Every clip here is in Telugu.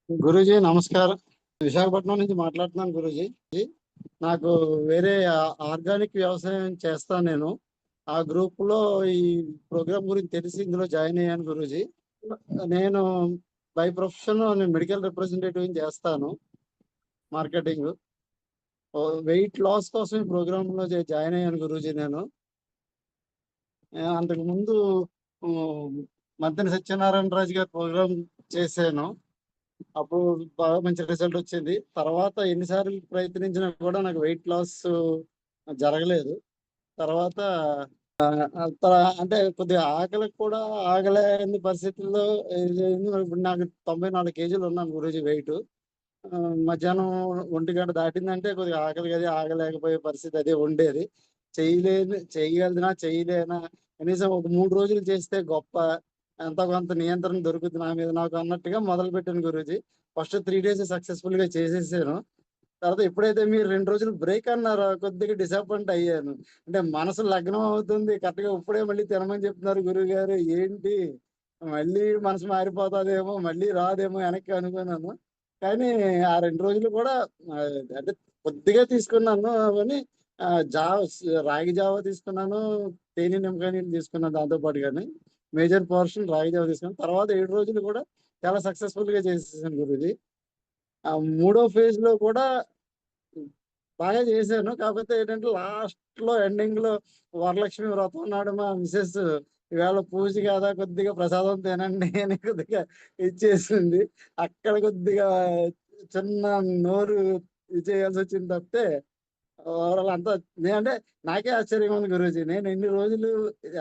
గురూజీ నమస్కారం. విశాఖపట్నం నుంచి మాట్లాడుతున్నాను గురూజీ. నాకు వేరే ఆర్గానిక్ వ్యవసాయం చేస్తాను నేను. ఆ గ్రూప్ లో ఈ ప్రోగ్రామ్ గురించి తెలిసి ఇందులో జాయిన్ అయ్యాను గురూజీ. నేను బై ప్రొఫెషన్ నేను మెడికల్ రిప్రజెంటేటివ్ చేస్తాను మార్కెటింగ్. వెయిట్ లాస్ కోసం ఈ ప్రోగ్రామ్ లో జాయిన్ అయ్యాను గురూజీ నేను. అంతకు ముందు మద్దెన సత్యనారాయణ రాజు గారి ప్రోగ్రామ్ చేశాను. అప్పుడు బాగా మంచి రిజల్ట్ వచ్చింది. తర్వాత ఎన్నిసార్లు ప్రయత్నించినా కూడా నాకు వెయిట్ లాస్ జరగలేదు. తర్వాత అంటే కొద్దిగా ఆకలికి కూడా ఆగలేని పరిస్థితుల్లో ఇప్పుడు నాకు 94 కేజీలు ఉన్నాను గురూజీ వెయిట్. మధ్యాహ్నం 1 గంట దాటిందంటే కొద్దిగా ఆకలి అది ఆగలేకపోయే పరిస్థితి అదే ఉండేది. చేయగలనా చేయలేనా, కనీసం ఒక 3 రోజులు చేస్తే గొప్ప, ఎంతో కొంత నియంత్రణ దొరుకుతుంది నా మీద నాకు అన్నట్టుగా మొదలు పెట్టాను గురూజీ. ఫస్ట్ 3 డేస్ సక్సెస్ఫుల్ గా చేసేసాను. తర్వాత ఎప్పుడైతే మీరు 2 రోజులు బ్రేక్ అన్నారో కొద్దిగా డిసప్పాయింట్ అయ్యాను. అంటే మనసు లగ్నం అవుతుంది, కరెక్ట్ గా ఇప్పుడే మళ్ళీ తినమని చెప్తున్నారు గురువు గారు, ఏంటి మళ్ళీ మనసు మారిపోతాదేమో, మళ్ళీ రాదేమో వెనక్కి అనుకున్నాను. కానీ ఆ 2 రోజులు కూడా ఆ, అంటే కొద్దిగా తీసుకున్నాను. కానీ జావ, రాగి జావ తీసుకున్నాను, తేనె నిమ్మకాయ నీళ్ళు తీసుకున్నాను దాంతో పాటు. కానీ మేజర్ పోర్షన్ రాగి జావ తీసుకున్నాను. తర్వాత 7 రోజులు కూడా చాలా సక్సెస్ఫుల్ గా చేసేసాను గురుజీ. ఆ మూడో ఫేజ్ లో కూడా బాగా చేశాను. కాకపోతే ఏంటంటే లాస్ట్ లో ఎండింగ్ లో వరలక్ష్మి వ్రతం నాడు మా మిసెస్ ఇవాళ పూజ కదా కొద్దిగా ప్రసాదం తినండి అని కొద్దిగా ఇచ్చేసింది. అక్కడ కొద్దిగా చిన్న నోరు చేయాల్సి వచ్చింది తప్పితే ఓవరాల్ అంతా అంటే నాకే ఆశ్చర్యంగా ఉంది గురూజీ. నేను ఎన్ని రోజులు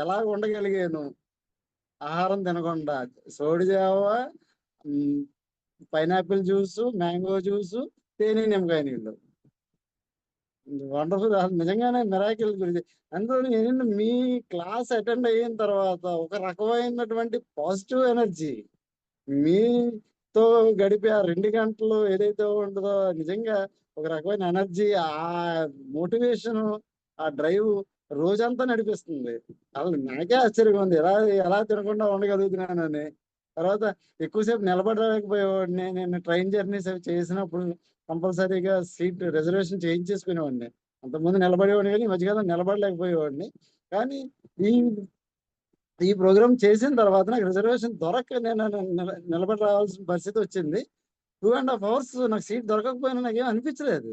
ఎలా ఉండగలిగాను ఆహారం తినకుండా. సోడి జావ, పైనాపిల్ జ్యూస్, మ్యాంగో జ్యూస్, తేనె నిమ్మకాయ నీళ్ళు. వండర్ఫుల్, అసలు నిజంగానే మిరాకిల్ గురించి. అందులో ఏంటంటే మీ క్లాస్ అటెండ్ అయిన తర్వాత ఒక రకమైనటువంటి పాజిటివ్ ఎనర్జీ, మీతో గడిపే ఆ 2 గంటలు ఏదైతే ఉంటుందో నిజంగా ఒక రకమైన ఎనర్జీ, ఆ మోటివేషన్, ఆ డ్రైవ్ రోజంతా నడిపిస్తుంది. అసలు నాకే ఆశ్చర్యంగా ఉంది ఎలా ఎలా తినకుండా ఉండగలుగుతున్నానని. తర్వాత ఎక్కువసేపు నిలబడలేకపోయేవాడిని. నేను ట్రైన్ జర్నీస్ అవి చేసినప్పుడు కంపల్సరీగా సీట్ రిజర్వేషన్ చేయించేసుకునేవాడిని. అంతకుముందు నిలబడేవాడిని కానీ ఈ మధ్యకాలం నిలబడలేకపోయేవాడిని. కానీ ఈ ఈ ప్రోగ్రామ్ చేసిన తర్వాత నాకు రిజర్వేషన్ దొరక్క నేను నిలబడి రావాల్సిన పరిస్థితి వచ్చింది. 2.5 అవర్స్ నాకు సీట్ దొరకకపోయినా నాకేం అనిపించలేదు.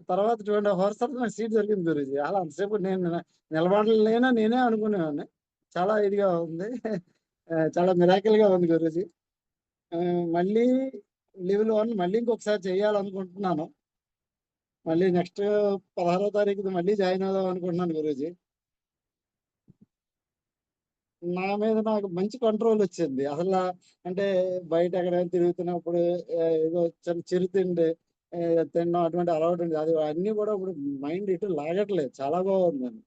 తర్వాత 2.5 అవర్స్ తర్వాత నాకు సీట్ దొరికింది గురూజీ. అలా అంతసేపు నేను నిలబడలేనా నేనే అనుకునేవాడిని. చాలా ఇదిగా ఉంది. చాలా మిరాకిల్ గా ఉంది గురూజీ. మళ్ళీ లెవెల్ 1 మళ్ళీ ఇంకొకసారి చేయాలనుకుంటున్నాను. మళ్ళీ నెక్స్ట్ 16వ తారీఖు మళ్ళీ జాయిన్ అవుదాం అనుకుంటున్నాను గురూజీ. నా మీద నాకు మంచి కంట్రోల్ వచ్చింది. అసలు అంటే బయట ఎక్కడైనా తిరుగుతున్నప్పుడు ఏదో చిరుతిండి తినడం అటువంటి అలవాటు ఉంది. అది అన్ని కూడా ఇప్పుడు మైండ్ ఇటు లాగట్లేదు. చాలా బాగుందండి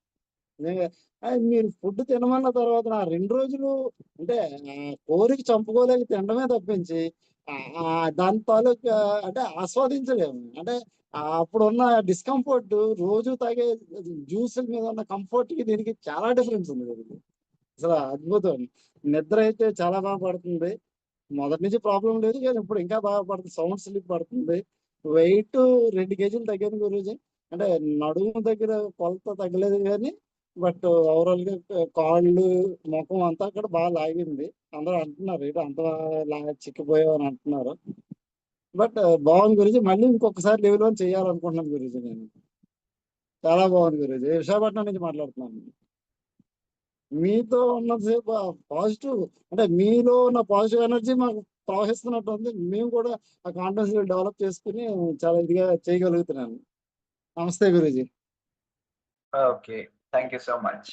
నిజంగా. మీరు ఫుడ్ తినమన్న తర్వాత నా 2 రోజులు అంటే కోరిక చంపుకోలేక తినడమే తప్పించి దాని తాలూకా అంటే ఆస్వాదించలేము. అంటే అప్పుడున్న డిస్కంఫర్ట్, రోజు తాగే జ్యూసుల మీద ఉన్న కంఫర్ట్ కి దీనికి చాలా డిఫరెన్స్ ఉంది కదా. అసలు అద్భుతం. నిద్ర అయితే చాలా బాగా పడుతుంది. మొదటి నుంచి ప్రాబ్లం లేదు కానీ ఇప్పుడు ఇంకా బాగా పడుతుంది. సౌండ్ స్లీప్ పడుతుంది. వెయిట్ 2 కేజీలు తగ్గాను గురూజీ. అంటే నడుము దగ్గర కొలత తగ్గలేదు కానీ బట్ ఓవరాల్ గా కాళ్ళు, ముఖం అంతా కూడా బాగా లాగింది. అందరూ అంటున్నారు ఏంటి అంత చిక్కిపోయావు అని అంటున్నారు. బట్ బాగుంది గురూజీ. మళ్ళీ ఇంకొకసారి లెవెల్ 1 చేయాలనుకుంటున్నాను గురూజీ నేను. చాలా బాగుంది గురూజీ. విశాఖపట్నం నుంచి మాట్లాడుతున్నాను. మీతో ఉన్నంతసేపు పాజిటివ్ అంటే మీలో ఉన్న పాజిటివ్ ఎనర్జీ మాకు ప్రవహిస్తున్నట్టు ఉంది. మేము కూడా ఆ కాన్ఫిడెన్స్ డెవలప్ చేసుకుని చాలా ఇదిగా చేయగలుగుతున్నాను. నమస్తే Guruji. Okay. Thank you so much.